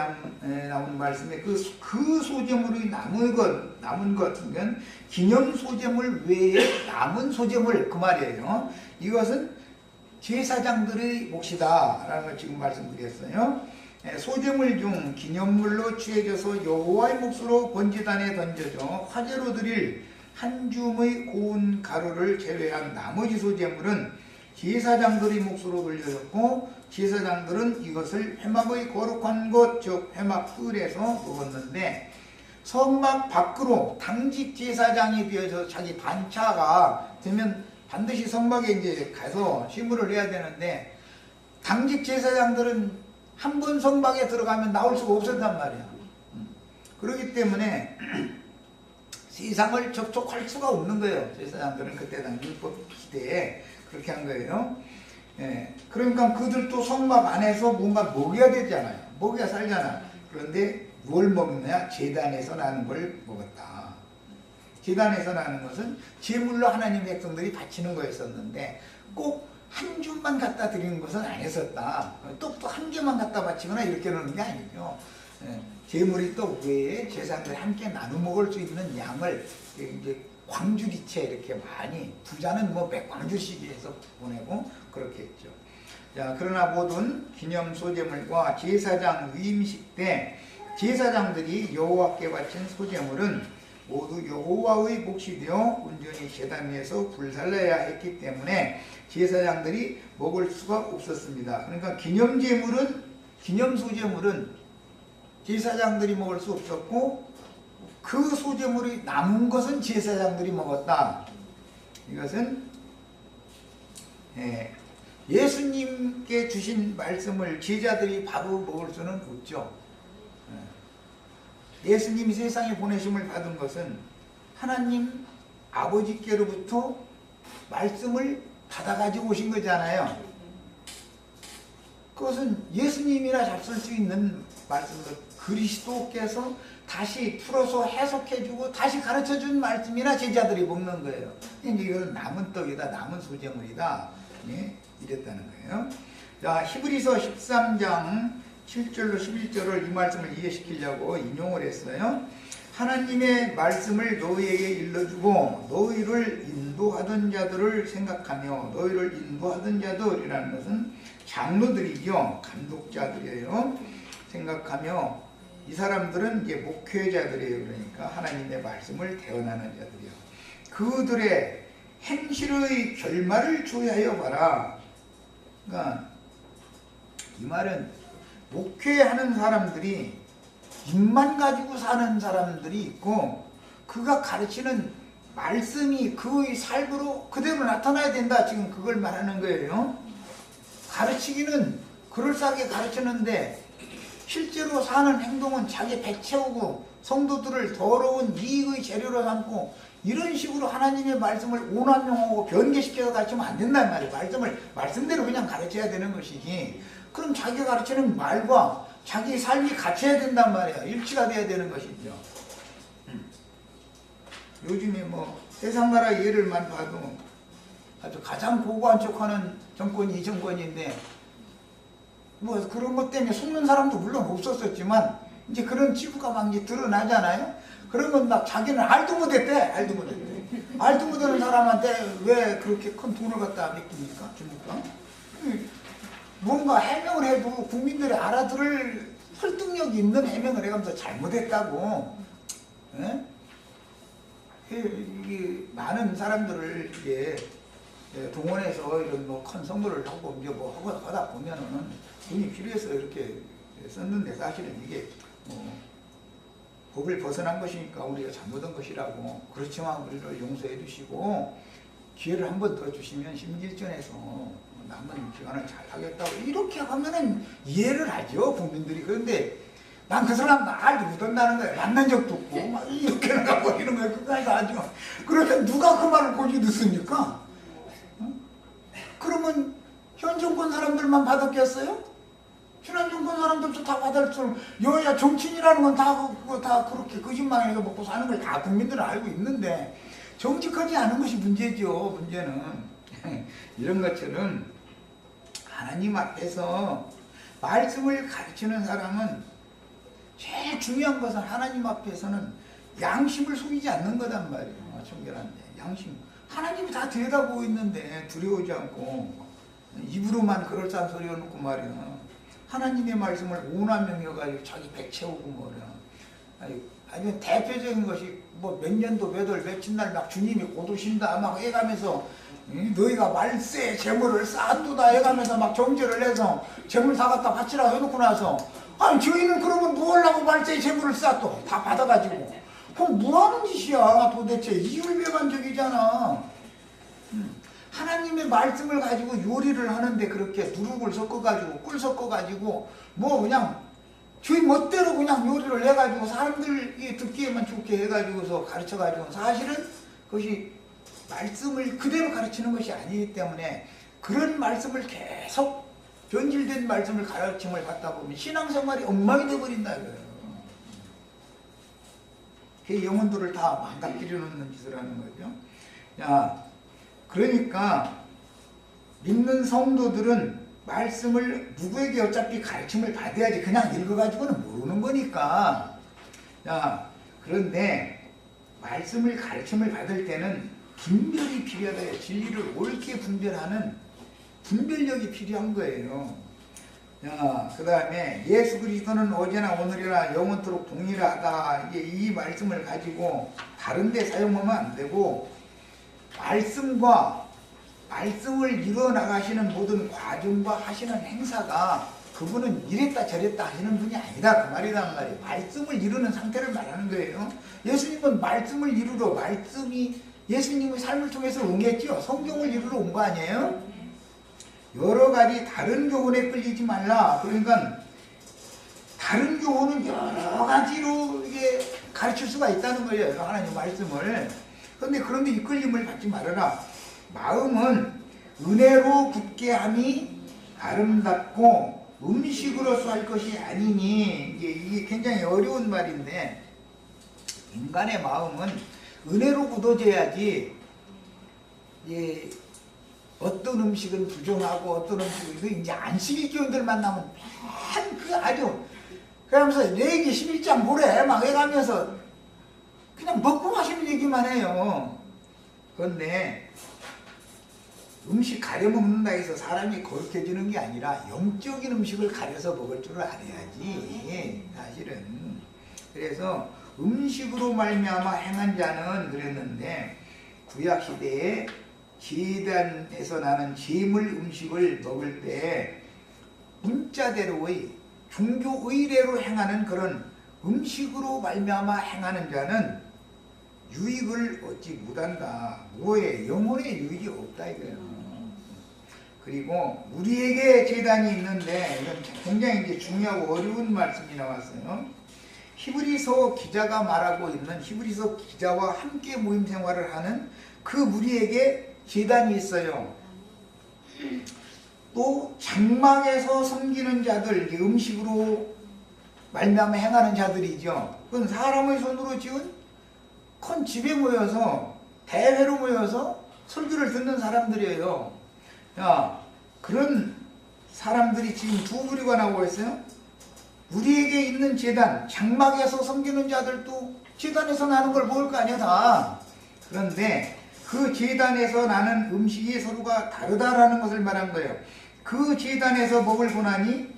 나온 말씀에 그 소재물이 남은 것, 그러니까 기념 소재물 외에 남은 소재물, 그 말이에요. 이것은 제사장들의 몫이다. 라는 걸 지금 말씀드렸어요. 소재물 중 기념물로 취해져서 여호와의 몫으로 번제단에 던져져 화제로 드릴 한 줌의 고운 가루를 제외한 나머지 소재물은 제사장들의 몫으로 돌려졌고 제사장들은 이것을 회막의 거룩한 곳, 즉 회막 뜰에서 먹었는데 성막 밖으로 당직 제사장이 되어서 자기 반차가 되면 반드시 성막에 이제 가서 시물을 해야 되는데 당직 제사장들은 한 번 성막에 들어가면 나올 수가 없었단 말이야. 그렇기 때문에 세상을 접촉할 수가 없는 거예요. 제사장들은 그때 당시 율법 시대에 그렇게 한 거예요. 그러니까 그들도 성막 안에서 뭔가 먹여야 되잖아요. 먹여야 살잖아. 그런데 뭘 먹느냐? 제단에서 나는 걸 먹었다. 제단에서 나는 것은 제물로 하나님 백성들이 바치는 거였었는데 꼭 한 줌만 갖다 드리는 것은 아니었었다. 떡도 한 개만 갖다 바치거나 이렇게 하는 게 아니죠. 제물이 떡 외에 제사장들이 함께 나눠 먹을 수 있는 양을 이제 광주리채 이렇게 많이, 부자는 뭐 100광주씩 해서 보내고 그렇게 했죠. 자, 그러나 모든 기념 소재물과 제사장 위임식 때 제사장들이 여호와께 바친 소재물은 모두 여호와의 몫이 되어 온전히 제단 위에서 불살라야 했기 때문에 제사장들이 먹을 수가 없었습니다. 그러니까 기념 소재물은 제사장들이 먹을 수 없었고 그 소재물이 남은 것은 제사장들이 먹었다. 이것은 예수님께 주신 말씀을 제자들이 바로 먹을 수는 없죠. 예수님이 세상에 보내심을 받은 것은 하나님 아버지께로부터 말씀을 받아가지고 오신 거잖아요. 그것은 예수님이나 잡술 수 있는 말씀을 그리스도께서 다시 풀어서 해석해주고 다시 가르쳐준 말씀이나 제자들이 먹는 거예요. 이건 남은 떡이다, 남은 소재물이다, 예? 이랬다는 거예요. 자, 히브리서 13장 7절로 11절을 이 말씀을 이해시키려고 인용을 했어요. 하나님의 말씀을 너희에게 일러주고 너희를 인도하던 자들을 생각하며, 너희를 인도하던 자들이라는 것은 장로들이죠. 감독자들이에요. 생각하며, 이 사람들은 이제 목회자들이에요. 그러니까 하나님의 말씀을 대언하는 자들이요. 그들의 행실의 결말을 조회하여 봐라. 그러니까 이 말은 목회하는 사람들이 입만 가지고 사는 사람들이 있고, 그가 가르치는 말씀이 그의 삶으로 그대로 나타나야 된다. 지금 그걸 말하는 거예요. 가르치기는 그럴싸하게 가르치는데 실제로 사는 행동은 자기 배 채우고 성도들을 더러운 이익의 재료로 삼고, 이런 식으로 하나님의 말씀을 오남용하고 변개시켜서 가르치면 안 된단 말이에요. 말씀대로 그냥 가르쳐야 되는 것이지, 그럼 자기가 가르치는 말과 자기 삶이 같아야 된단 말이에요. 일치가 돼야 되는 것이죠. 요즘에 뭐 세상 나라 예를만 봐도 아주 가장 고고한 척하는 정권이 이 정권인데, 뭐 그런 것 때문에 속는 사람도 물론 없었었지만 이제 그런 치부가 막 이제 드러나잖아요. 그러면 막 자기는 알도 못했대. 알도 못하는 사람한테 왜 그렇게 큰 돈을 갖다 맡깁니까? 줍니까? 뭔가 해명을 해도 국민들이 알아들을 설득력 있는 해명을 해가면서 잘못했다고. 예? 이게 많은 사람들을 이제 동원해서 이런 뭐 큰 선물을 하고 이제 뭐 하다 보면은 돈이 필요해서 이렇게 썼는데, 사실은 이게 뭐 법을 벗어난 것이니까 우리가 잘못한 것이라고, 그렇지만 우리를 용서해 주시고 기회를 한 번 더 주시면 심기일전에서 남은 기간을 잘 하겠다고 이렇게 하면은 이해를 하죠, 국민들이. 그런데 난 그 사람 알지 못한다는 거예요. 만난 적도 없고 막 이렇게 나가버리는 거예요. 끝까지 아주. 그러면 누가 그 말을 고지 듣습니까? 그러면 현 정권 사람들만 받았겠어요? 지난 정권 사람들도 다 받을 줄, 여야 정치인이라는 건 다 그렇게 거짓말해서 먹고 사는 걸 다 국민들은 알고 있는데, 정직하지 않은 것이 문제죠. 문제는 이런 것처럼 하나님 앞에서 말씀을 가르치는 사람은 제일 중요한 것은 하나님 앞에서는 양심을 속이지 않는 거단 말이에요. 청결한데 양심, 하나님이 다 들여다보고 있는데 두려워하지 않고 입으로만 그럴싸한 소리 해놓고 말이야, 하나님의 말씀을 오남용해가지고 자기 배 채우고 말이야. 아니 대표적인 것이 뭐 몇 년도 몇 월 며칠 날 막 주님이 곧 오신다 막 해가면서 너희가 말세 재물을 쌓아두다 해가면서 막 정죄를 해서 재물 다 갖다 바치라 해놓고 나서, 아니 저희는 그러면 뭐 하려고 말세 재물을 쌓아둬 다 받아가지고, 그럼 뭐 하는 짓이야 도대체. 이율배반적이잖아. 하나님의 말씀을 가지고 요리를 하는데 그렇게 누룩을 섞어가지고 꿀 섞어가지고 뭐 그냥 저희 멋대로 그냥 요리를 해가지고 사람들이 듣기에만 좋게 해가지고서 가르쳐가지고, 사실은 그것이 말씀을 그대로 가르치는 것이 아니기 때문에 그런 말씀을 계속 변질된 말씀을 가르침을 받다 보면 신앙생활이 엉망이 되어버린다 이거예요. 그 영혼들을 다 망가뜨려 놓는 짓을 하는 거죠. 야, 그러니까 믿는 성도들은 말씀을 누구에게 어차피 가르침을 받아야지, 그냥 읽어가지고는 모르는 거니까. 자, 그런데 말씀을 가르침을 받을 때는 분별이 필요하다. 진리를 옳게 분별하는 분별력이 필요한 거예요. 자, 그 다음에 예수 그리스도는 어제나 오늘이나 영원토록 동일하다. 이게 이 말씀을 가지고 다른 데 사용하면 안 되고, 말씀을 이뤄나가시는 모든 과정과 하시는 행사가 그분은 이랬다 저랬다 하시는 분이 아니다 그 말이란 말이에요. 말씀을 이루는 상태를 말하는 거예요. 예수님은 말씀을 이루러, 말씀이 예수님의 삶을 통해서 응했죠. 성경을 이루러 온 거 아니에요? 여러 가지 다른 교훈에 끌리지 말라. 그러니까 다른 교훈은 여러 가지로 이게 가르칠 수가 있다는 거예요. 하나님 말씀을. 그런데 이끌림을 받지 말아라. 마음은 은혜로 굳게 함이 아름답고 음식으로서 할 것이 아니니. 이게 굉장히 어려운 말인데, 인간의 마음은 은혜로 굳어져야지. 어떤 음식은 부정하고 어떤 음식은 이제 안식일교인들 만나면 아주 그러면서 레위기 11장 보래 막 해가면서 그냥 먹고 마시는 얘기만 해요. 그런데 음식 가려 먹는다 해서 사람이 거룩해지는 게 아니라 영적인 음식을 가려서 먹을 줄 알아야지 사실은. 그래서 음식으로 말미암아 행한 자는 그랬는데, 구약시대에 제단에서 나는 제물 음식을 먹을 때 문자대로의 종교 의례로 행하는 그런 음식으로 말미암아 행하는 자는 유익을 얻지 못한다. 뭐에? 영혼의 유익이 없다 이거예요. 그리고 우리에게 제단이 있는데, 이건 굉장히 이제 중요하고 어려운 말씀이 나왔어요. 히브리서 기자가 말하고 있는, 히브리서 기자와 함께 모임 생활을 하는 그 무리에게 제단이 있어요. 또 장막에서 섬기는 자들, 음식으로 말미암아 행하는 자들이죠. 그건 사람의 손으로 지은 큰 집에 모여서 대회로 모여서 설교를 듣는 사람들이에요. 그런 사람들이 지금 두 부류가 나오고 있어요. 우리에게 있는 제단, 장막에서 섬기는 자들도 제단에서 나는 걸 먹을 거 아니야 다. 그런데 그 제단에서 나는 음식이 서로가 다르다라는 것을 말한 거예요. 그 제단에서 먹을 고난이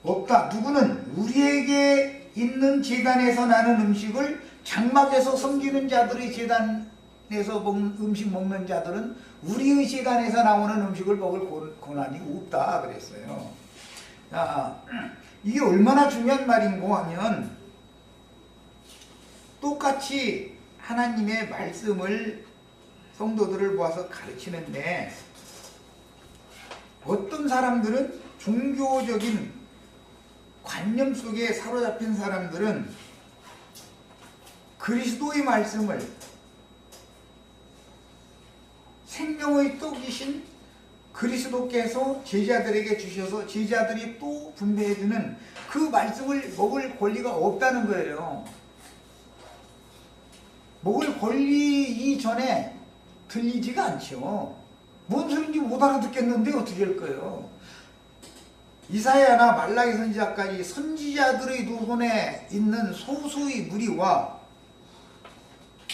없다. 누구는 우리에게 있는 제단에서 나는 음식을 장막에서 섬기는 자들의 제단에서 음식 먹는 자들은 우리의 제단에서 나오는 음식을 먹을 고난이 없다 그랬어요. 이게 얼마나 중요한 말인고 하면, 똑같이 하나님의 말씀을 성도들을 모아서 가르치는데, 어떤 사람들은 종교적인 관념 속에 사로잡힌 사람들은 그리스도의 말씀을 생명의 떡이신 그리스도께서 제자들에게 주셔서 제자들이 또 분배해주는 그 말씀을 먹을 권리가 없다는 거예요. 먹을 권리 이전에 들리지가 않죠. 뭔 소리인지 못 알아듣겠는데 어떻게 할 거예요. 이사야나 말라기 선지자까지 선지자들의 손에 있는 소수의 무리와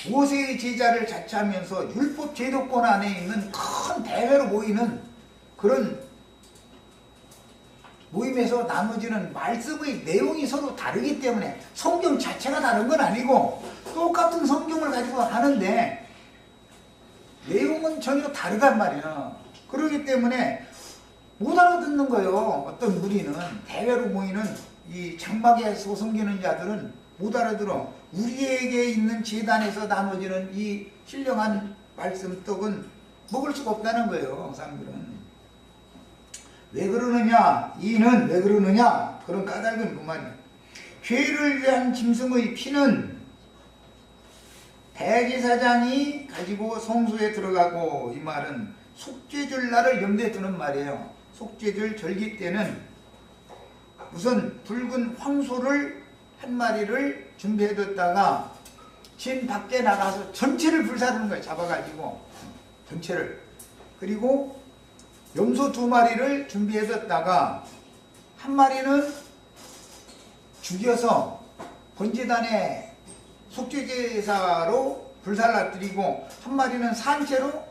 모세의 제자를 자처하면서 율법 제도권 안에 있는 큰 대회로 모이는 그런 모임에서 나눠지는 말씀의 내용이 서로 다르기 때문에, 성경 자체가 다른 건 아니고 똑같은 성경을 가지고 하는데 내용은 전혀 다르단 말이야. 그렇기 때문에 못 알아듣는 거예요. 어떤 무리는, 대회로 모이는 이 장막에서 섬기는 자들은 못 알아들어. 우리에게 있는 제단에서 나눠지는 이 신령한 말씀 떡은 먹을 수가 없다는 거예요. 사람들은. 왜 그러느냐? 이는 왜 그러느냐? 그런 까닭은 그 말이에요. 죄를 위한 짐승의 피는 대제사장이 가지고 성소에 들어가고, 이 말은 속죄절 날을 염두에 두는 말이에요. 속죄절 절기 때는 우선 붉은 황소를 한 마리를 준비해뒀다가 진 밖에 나가서 전체를 불사르는 거예요. 잡아가지고 전체를. 그리고 염소 2마리를 준비해뒀다가 한 마리는 죽여서 번제단에 속죄제사로 불살라드리고, 한 마리는 산채로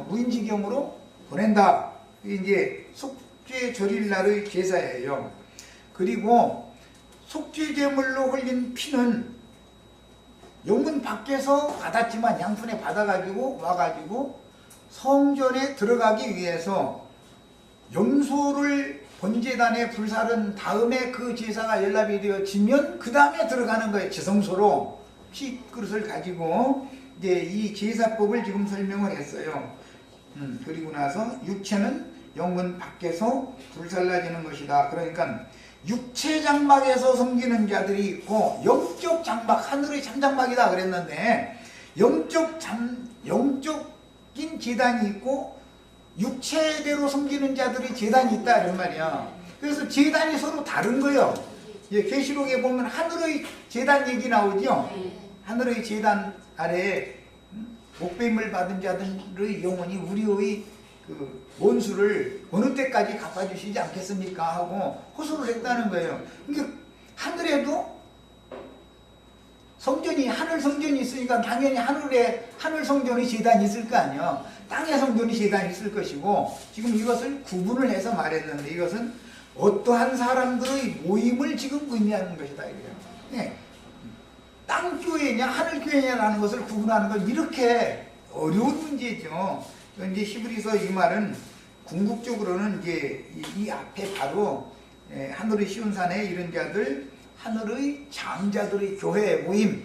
무인지경으로 보낸다. 이제 속죄절일날의 제사예요. 그리고 속죄제물로 흘린 피는 영문 밖에서 받았지만 양푼에 받아가지고 와가지고 성전에 들어가기 위해서 염소를 번제단에 불사른 다음에 그 제사가 연락이 되어지면 그 다음에 들어가는 거예요. 지성소로 피 그릇을 가지고 이제 이 제사법을 지금 설명을 했어요. 그리고 나서 육체는 영문 밖에서 불살라지는 것이다. 그러니까 육체 장막에서 섬기는 자들이 있고 영적 장막, 하늘의 참장막이다 그랬는데 영적인 제단이 있고 육체대로 섬기는 자들의 제단이 있다 이런 말이야. 그래서 제단이 서로 다른 거예요. 계시록에 보면 하늘의 제단 얘기 나오죠. 하늘의 제단 아래에 목배임을 받은 자들의 영혼이 우리의 그 원수를 어느 때까지 갚아주시지 않겠습니까 하고 호소를 했다는 거예요. 그러니까 하늘에도 성전이, 하늘 성전이 있으니까 당연히 하늘 성전의 제단이 있을 거 아니에요. 땅의 성전이 제단이 있을 것이고, 지금 이것을 구분을 해서 말했는데 이것은 어떠한 사람들의 모임을 지금 의미하는 것이다 이래요. 네. 땅교회냐 하늘교회냐라는 것을 구분하는 건 이렇게 어려운 문제죠. 이제 히브리서 이 말은 궁극적으로는 이제 이 앞에 바로 하늘의 시온산에 이런 자들, 하늘의 장자들의 교회 모임에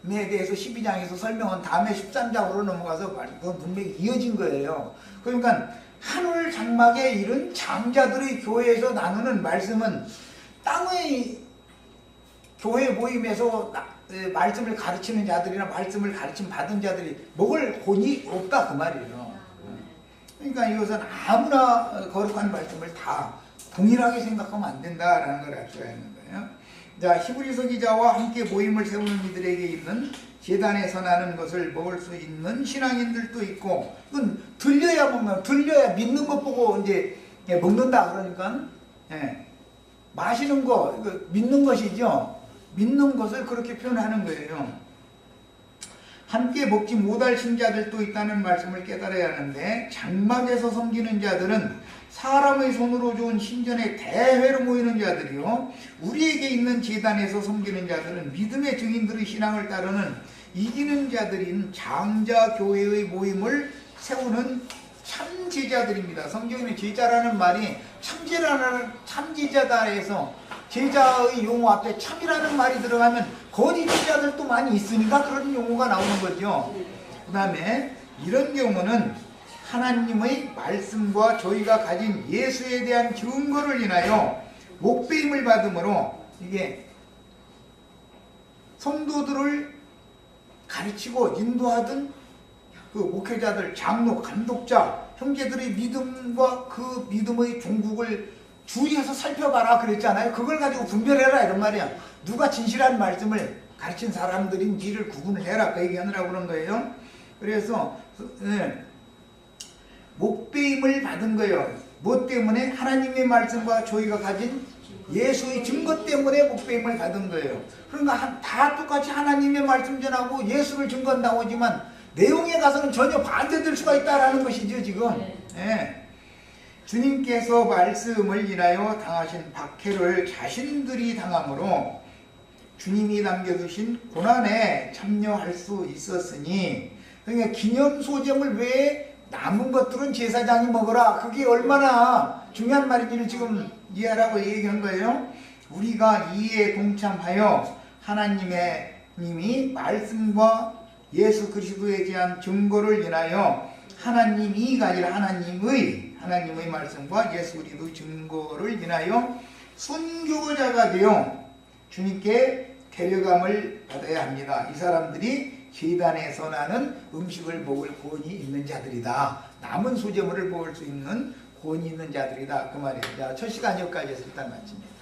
대해서 12장에서 설명한 다음에 13장으로 넘어가서 그건 분명히 이어진 거예요. 그러니까 하늘 장막에 이런 장자들의 교회에서 나누는 말씀은 땅의 교회 모임에서 말씀을 가르치는 자들이나 말씀을 가르침 받은 자들이 먹을 본이 없다 그 말이에요. 그러니까 이것은 아무나 거룩한 말씀을 다 동일하게 생각하면 안 된다라는 걸 알 수가 있는 거예요. 자, 히브리서 기자와 함께 모임을 세우는 이들에게 있는 제단에 선하는 것을 먹을 수 있는 신앙인들도 있고, 그건 들려야 먹는, 들려야 믿는 것 보고 이제 먹는다 그러니까 마시는 거 믿는 것이죠. 믿는 것을 그렇게 표현하는 거예요. 함께 먹지 못할 신자들도 있다는 말씀을 깨달아야 하는데, 장막에서 섬기는 자들은 사람의 손으로 좋은 신전에 대회로 모이는 자들이요, 우리에게 있는 제단에서 섬기는 자들은 믿음의 증인들의 신앙을 따르는 이기는 자들인 장자교회의 모임을 세우는 참제자들입니다. 성경에는 제자라는 말이 참제자다 해서 제자의 용어 앞에 참이라는 말이 들어가면 거짓 제자들도 많이 있으니까 그런 용어가 나오는 거죠. 그 다음에 이런 경우는 하나님의 말씀과 저희가 가진 예수에 대한 증거를 인하여 목배임을 받음으로, 이게 성도들을 가르치고 인도하던 그 목회자들, 장로, 감독자, 형제들의 믿음과 그 믿음의 종국을 주의해서 살펴봐라 그랬잖아요. 그걸 가지고 분별해라 이런 말이야. 누가 진실한 말씀을 가르친 사람들인지를 구분을 해라 그 얘기하느라고 그런 거예요. 그래서 목배임을 받은 거예요. 뭐 때문에? 하나님의 말씀과 저희가 가진 예수의 증거 때문에 목배임을 받은 거예요. 그러니까 다 똑같이 하나님의 말씀 전하고 예수를 증거한다고 하지만 내용에 가서는 전혀 반대될 수가 있다라는 것이죠 지금. 주님께서 말씀을 인하여 당하신 박해를 자신들이 당함으로 주님이 남겨두신 고난에 참여할 수 있었으니, 그러니까 기념소잼을 왜 남은 것들은 제사장이 먹어라, 그게 얼마나 중요한 말인지를 지금 이해하라고 얘기한 거예요. 우리가 이에 동참하여 하나님이 말씀과 예수 그리스도에 대한 증거를 인하여 하나님이가 아니라 하나님의 말씀과 예수 그리스도의 증거를 인하여 순교자가 되어 주님께 데려감을 받아야 합니다. 이 사람들이 제단에서 나는 음식을 먹을 권이 있는 자들이다. 남은 소재물을 먹을 수 있는 권이 있는 자들이다 그 말이에요. 자, 첫 시간 여기까지 해서 일단 마칩니다.